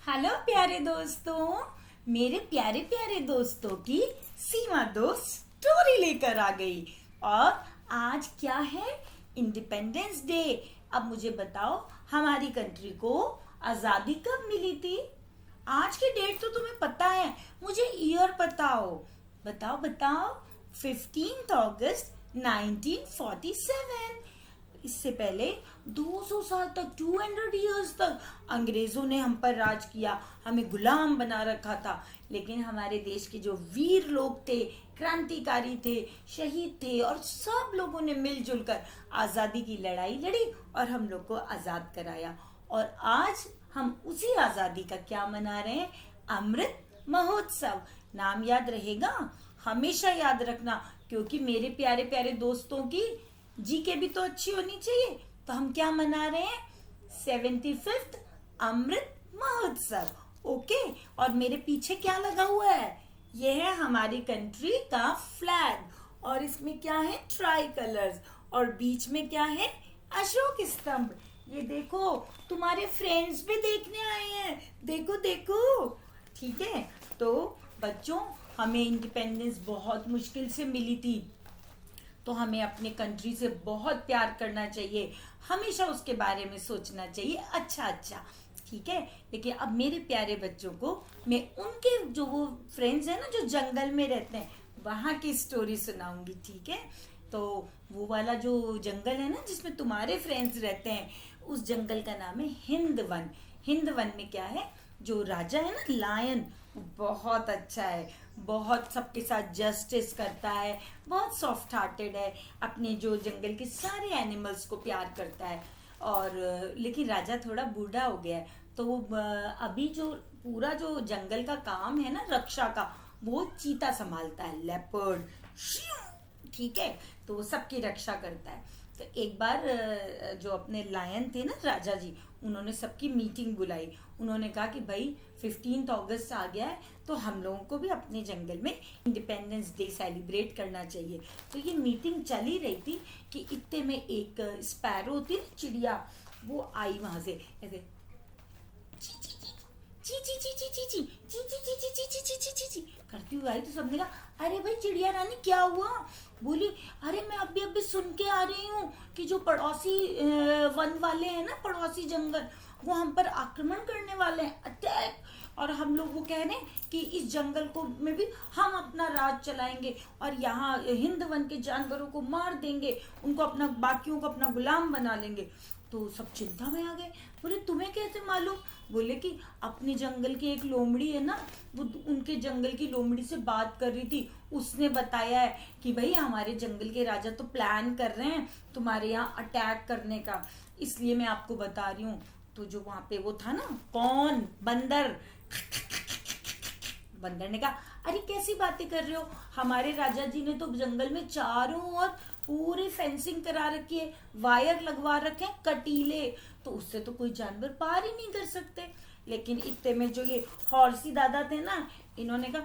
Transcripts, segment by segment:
Hello प्यारे दोस्तों, मेरे प्यारे प्यारे दोस्तों की सीमा दोस्त स्टोरी लेकर आ गई। और आज क्या है? Independence day. अब मुझे बताओ, हमारी कंट्री को आज़ादी कब मिली थी? आज की डेट तो तुम्हें पता है, मुझे ईयर बताओ। बताओ बताओ। 15 अगस्त 1947। इससे पहले 200 साल तक, 200 ईयर्स तक अंग्रेजों ने हम पर राज किया, हमें गुलाम बना रखा था। लेकिन हमारे देश के जो वीर लोग थे, क्रांतिकारी थे, शहीद थे, और सब लोगों ने मिलजुल कर आज़ादी की लड़ाई लड़ी और हम लोग को आज़ाद कराया। और आज हम उसी आज़ादी का क्या मना रहे हैं? अमृत महोत्सव। नाम याद रहेगा? हमेशा याद रखना, क्योंकि मेरे प्यारे प्यारे दोस्तों की जीके भी तो अच्छी होनी चाहिए। तो हम क्या मना रहे हैं? 75th अमृत महोत्सव। ओके। और मेरे पीछे क्या लगा हुआ है? यह है हमारी कंट्री का फ्लैग, और इसमें क्या है? Try colours. और बीच में क्या है? अशोक स्तंभ। ये देखो, तुम्हारे फ्रेंड्स भी देखने आए हैं, देखो देखो। ठीक है। तो बच्चों, हमें इंडिपेंडेंस बहुत मुश्किल से मिली थी, तो हमें अपने कंट्री से बहुत प्यार करना चाहिए, हमेशा उसके बारे में सोचना चाहिए अच्छा अच्छा। ठीक है। लेकिन अब मेरे प्यारे बच्चों को मैं उनके जो वो फ्रेंड्स हैं ना, जो जंगल में रहते हैं, वहाँ की स्टोरी सुनाऊंगी। ठीक है। तो वो वाला जो जंगल है ना, जिसमें तुम्हारे फ्रेंड्स रहते हैं, उस जंगल का नाम है हिंदवन। हिंदवन में क्या है? जो राजा है ना, लायन, बहुत अच्छा है, बहुत सबके साथ जस्टिस करता है, बहुत सॉफ्ट हार्टेड है, अपने जो जंगल के सारे एनिमल्स को प्यार करता है। और लेकिन राजा थोड़ा बूढ़ा हो गया है, तो वो अभी जो पूरा जो जंगल का काम है ना, रक्षा का, वो चीता संभालता है, लेपर्ड। ठीक है। तो वो सबकी रक्षा करता है। तो एक बार जो अपने लायन थे ना, राजा जी, उन्होंने सबकी मीटिंग बुलाई। उन्होंने कहा कि भाई 15 अगस्त आ गया है, तो हम लोगों को भी अपने जंगल में इंडिपेंडेंस डे सेलिब्रेट करना चाहिए। तो ये मीटिंग चल ही रही थी कि इतने में एक स्पैरो थी ना, चिड़िया, वो आई वहां से ऐसे ची ची ची ची ची ची ची ची ची ची ची ची ची ची ची ची करती हुई आई। तो सबने कहा, अरे भाई चिड़िया रानी, क्या हुआ? बोली, अरे मैं अभी अभी सुन के आ रही हूँ कि जो पड़ोसी वन वाले हैं ना, पड़ोसी जंगल, वो हम पर आक्रमण करने वाले हैं, अटैक। और हम लोग वो कह रहे हैं कि इस जंगल को में भी हम अपना राज चलाएंगे और यहाँ हिंद वन के जानवरों को मार देंगे, उनको अपना, बाकियों को अपना गुलाम बना लेंगे। तो सब चिंता में आ गए। बोले, तुम्हें कैसे मालूम? बोले कि अपने जंगल की एक लोमड़ी है ना, वो उनके जंगल की लोमड़ी से बात कर रही थी, उसने बताया है कि भाई हमारे जंगल के राजा तो प्लान कर रहे हैं तुम्हारे यहाँ अटैक करने का, इसलिए मैं आपको बता रही हूँ। तो जो वहां पे वो था ना, कौन? बंदर। बंदर ने कहा, अरे कैसी बातें कर रहे हो? हमारे राजा जी ने तो जंगल में चारों ओर पूरी फेंसिंग करा रखी है, वायर लगवा रखे हैं कटीले, तो उससे तो कोई जानवर पार ही नहीं कर सकते। लेकिन इतने में जो ये हॉर्सी दादा थे ना, इन्होंने कहा,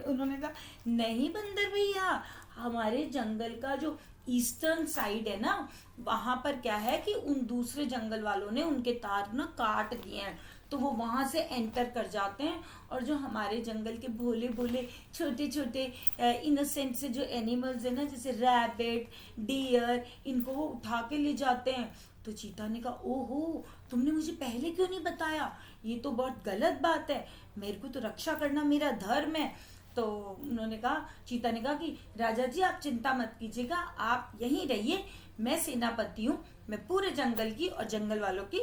उन्होंने कहा, नहीं बंदर भैया, हमारे जंगल का जो ईस्टर्न साइड है ना, वहां पर क्या है कि उन दूसरे जंगल वालों ने उनके तार ना काट दिए हैं, तो वो वहां से एंटर कर जाते हैं, और जो हमारे जंगल के भोले भोले छोटे छोटे इनोसेंट से जो एनिमल्स है ना, जैसे रैबिट, डियर, इनको वो उठा के ले जाते हैं। तो चीता ने कहा, ओहो, तुमने मुझे पहले क्यों नहीं बताया? ये तो बहुत गलत बात है, मेरे को तो रक्षा करना मेरा धर्म है। तो उन्होंने कहा, चीता ने कहा कि राजा जी आप चिंता मत कीजिएगा, आप यहीं रहिए, मैं सेनापति हूँ, मैं पूरे जंगल की और जंगल वालों की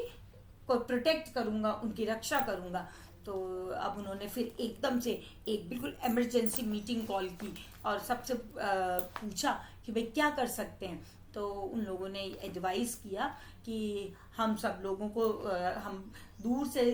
को प्रोटेक्ट करूंगा, उनकी रक्षा करूंगा। तो अब उन्होंने फिर एकदम से एक बिल्कुल इमरजेंसी मीटिंग कॉल की और सबसे पूछा कि भाई क्या कर सकते हैं। तो उन लोगों ने एडवाइस किया कि हम सब लोगों को हम दूर से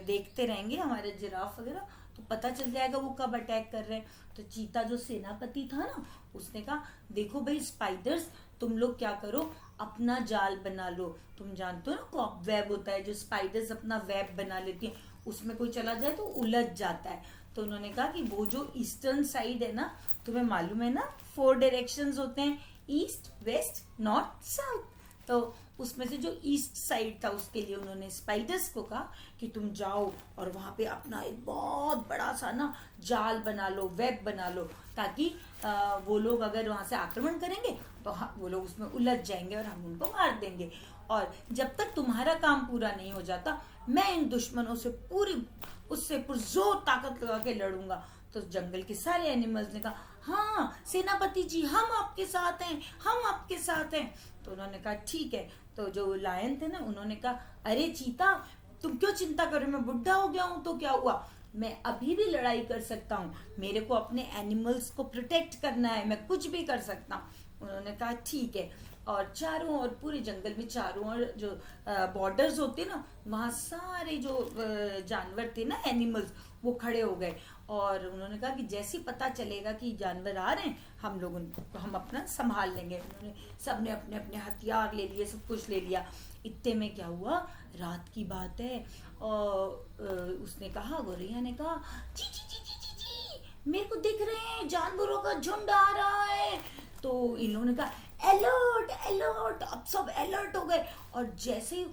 देखते रहेंगे हमारे जिराफ वगैरह, तो पता चल जाएगा वो कब अटैक कर रहे हैं। तो चीता जो सेनापति था ना, उसने कहा, देखो भाई स्पाइडर्स, तुम लोग क्या करो, अपना जाल बना लो। तुम जानते हो ना, कॉक वेब होता है, जो स्पाइडर्स अपना वेब बना लेती हैं, उसमें कोई चला जाए तो उलझ जाता है। तो उन्होंने कहा कि वो जो ईस्टर्न साइड है ना, तुम्हें मालूम है ना, 4 डायरेक्शंस होते हैं, ईस्ट, वेस्ट, नॉर्थ, साउथ। तो उसमें से जो ईस्ट साइड था उसके लिए उन्होंने स्पाइडर्स को कहा कि तुम जाओ और वहां पे अपना एक बहुत बड़ा सा ना जाल बना लो, वेब बना लो, ताकि वो लोग अगर वहां से आक्रमण करेंगे तो वो लोग उसमें उलझ जाएंगे और हम उनको मार देंगे। और जब तक तुम्हारा काम पूरा नहीं हो जाता मैं इन दुश्मनों से उससे पुरजोर ताकत लगा के लड़ूंगा। तो जंगल के सारे एनिमल्स ने कहा हाँ सेनापति जी, हम आपके साथ हैं, हम आपके साथ हैं। तो उन्होंने कहा ठीक है। तो जो लायन थे ना उन्होंने कहा अरे चीता, तुम क्यों चिंता करो, मैं बुढ़ा हो गया हूं तो क्या हुआ, मैं अभी भी लड़ाई कर सकता हूँ, मेरे को अपने एनिमल्स को प्रोटेक्ट करना है, मैं कुछ भी कर सकता हूँ। उन्होंने कहा ठीक है। और चारों ओर पूरे जंगल में चारों ओर जो बॉर्डर्स होते ना वहाँ सारे जो जानवर थे ना, एनिमल्स, वो खड़े हो गए। और उन्होंने कहा कि जैसे ही पता चलेगा कि जानवर आ रहे हैं हम अपना संभाल लेंगे। उन्होंने सबने अपने अपने हथियार ले लिए, सब कुछ ले लिया। इतने में क्या हुआ, रात की बात है और उसने कहा, गोरैया ने कहा ची ची ची ची ची ची, मेरे को दिख रहे हैं जानवरों का झुंड आ रहा है। तो इन्होंने कहा अलर्ट अलर्ट, अब सब अलर्ट हो गए। और जैसे ही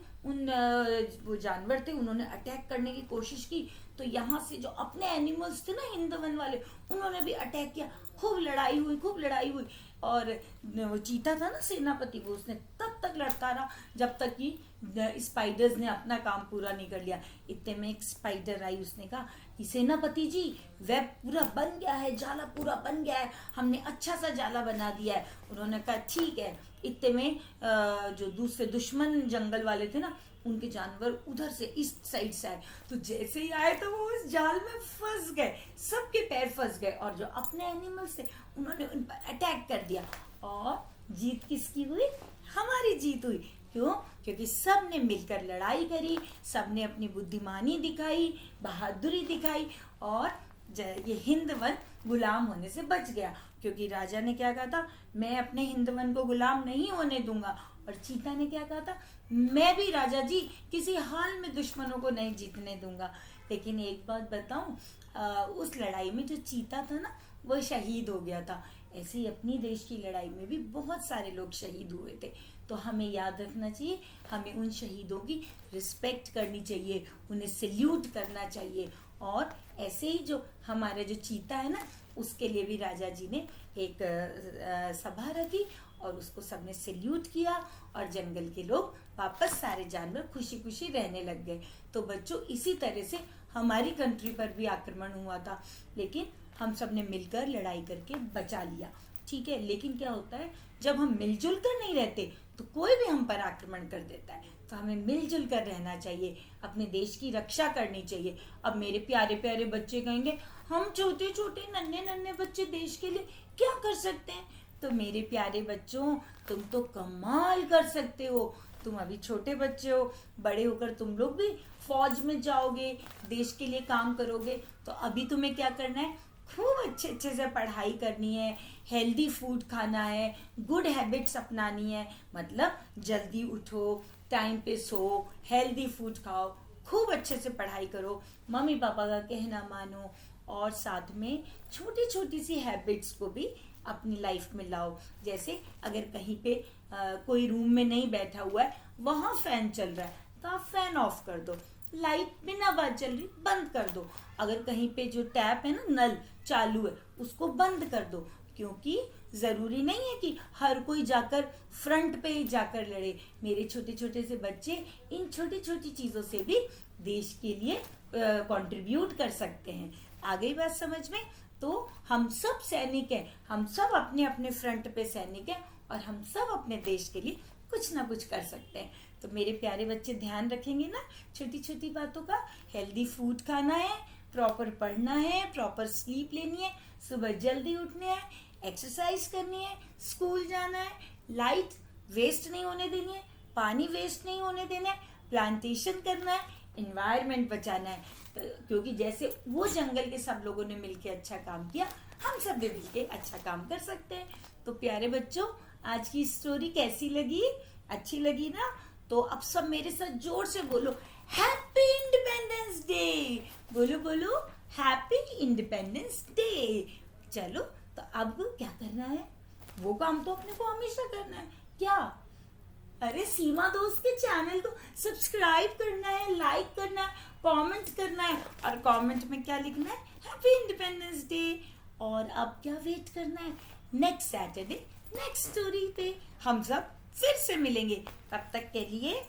वो जानवर थे उन्होंने अटैक करने की कोशिश की, तो यहाँ से जो अपने एनिमल्स थे ना हिंदवन वाले, उन्होंने भी अटैक किया। खूब लड़ाई हुई, खूब लड़ाई हुई। और वो चीता था ना सेनापति, वो उसने तब तक लड़ता रहा जब तक कि स्पाइडर्स ने अपना काम पूरा नहीं कर लिया। इतने में एक स्पाइडर आई, उसने कहा कि सेनापति जी वेब पूरा बन गया है, जाला पूरा बन गया है, हमने अच्छा सा जाला बना दिया है। उन्होंने कहा ठीक है। इतने में जो दूसरे दुश्मन जंगल वाले थे ना, उनके जानवर उधर से ईस्ट साइड से आए। तो जैसे ही आए तो वो उस जाल में फंस गए, सबके पैर फंस गए। और जो अपने एनिमल्स थे उन्होंने उन पर अटैक कर दिया। और जीत किसकी हुई? हमारी जीत हुई। क्यों? क्योंकि सब ने मिलकर लड़ाई करी, सब ने अपनी बुद्धिमानी दिखाई, बहादुरी दिखाई, और ये हिंदवन गुलाम होने से बच गया। क्योंकि राजा ने क्या कहा था, मैं अपने हिंदवन को गुलाम नहीं होने दूंगा। और चीता ने क्या कहा था, मैं भी राजा जी किसी हाल में दुश्मनों को नहीं जीतने दूंगा। लेकिन एक बात बताऊं, उस लड़ाई में जो चीता था ना वो शहीद हो गया था। ऐसे ही अपनी देश की लड़ाई में भी बहुत सारे लोग शहीद हुए थे। तो हमें याद रखना चाहिए, हमें उन शहीदों की रिस्पेक्ट करनी चाहिए, उन्हें सल्यूट करना चाहिए। और ऐसे ही जो हमारे जो चीता है ना, उसके लिए भी राजा जी ने एक सभा रखी और उसको सबने सल्यूट किया। और जंगल के लोग वापस सारे जानवर खुशी खुशी रहने लग गए। तो बच्चों, इसी तरह से हमारी कंट्री पर भी आक्रमण हुआ था, लेकिन हम सब ने मिलकर लड़ाई करके बचा लिया। ठीक है, लेकिन क्या होता है, जब हम मिलजुल कर नहीं रहते तो कोई भी हम पर आक्रमण कर देता है। तो हमें मिलजुल कर रहना चाहिए, अपने देश की रक्षा करनी चाहिए। अब मेरे प्यारे प्यारे बच्चे कहेंगे, हम छोटे छोटे नन्हे नन्हे बच्चे देश के लिए क्या कर सकते हैं? तो मेरे प्यारे बच्चों, तुम तो कमाल कर सकते हो। तुम अभी छोटे बच्चे हो, बड़े होकर तुम लोग भी फौज में जाओगे, देश के लिए काम करोगे। तो अभी तुम्हें क्या करना है, खूब अच्छे अच्छे से पढ़ाई करनी है, हेल्दी फूड खाना है, गुड हैबिट्स अपनानी है। मतलब जल्दी उठो, टाइम पे सो, हेल्दी फूड खाओ, खूब अच्छे से पढ़ाई करो, मम्मी पापा का कहना मानो, और साथ में छोटी छोटी सी हैबिट्स को भी अपनी लाइफ में लाओ। जैसे अगर कहीं पे कोई रूम में नहीं बैठा हुआ है, वहां फैन चल रहा है तो आप फैन ऑफ कर दो, लाइट बिना बात चल रही बंद कर दो। अगर कहीं पे जो टैप है ना, नल चालू है, उसको बंद कर दो। क्योंकि जरूरी नहीं है कि हर कोई जाकर फ्रंट पे ही जाकर लड़े। मेरे छोटे छोटे से बच्चे इन छोटी छोटी चीजों से भी देश के लिए कंट्रीब्यूट कर सकते हैं। आ गई बात समझ में? तो हम सब सैनिक हैं, हम सब अपने अपने फ्रंट पे सैनिक हैं, और हम सब अपने देश के लिए कुछ ना कुछ कर सकते हैं। तो मेरे प्यारे बच्चे ध्यान रखेंगे ना छोटी छोटी बातों का। हेल्दी फूड खाना है, प्रॉपर पढ़ना है, प्रॉपर स्लीप लेनी है, सुबह जल्दी उठने है, एक्सरसाइज करनी है, स्कूल जाना है, लाइट वेस्ट नहीं होने देनी है, पानी वेस्ट नहीं होने देना है, प्लांटेशन करना है, इन्वायरमेंट बचाना है। तो क्योंकि जैसे वो जंगल के सब लोगों ने मिलकर अच्छा काम किया, हम सब भी मिलकर अच्छा काम कर सकते हैं। तो प्यारे बच्चों, आज की स्टोरी कैसी लगी? अच्छी लगी ना? तो अब सब मेरे साथ जोर से बोलो, हैप्पी इंडिपेंडेंस डे। बोलो बोलो, हैप्पी इंडिपेंडेंस डे। चलो, तो अब क्या करना है? वो काम तो अपने को हमेशा करना है। क्या? अरे सीमा दोस्त के चैनल को सब्सक्राइब करना है, लाइक करना है, कमेंट करना है और कमेंट में क्या लिखना है? Happy independence day. और अब क्या वेट करना है? नेक्स्ट सैटरडे नेक्स्ट स्टोरी पे हम सब फिर से मिलेंगे। तब तक के लिए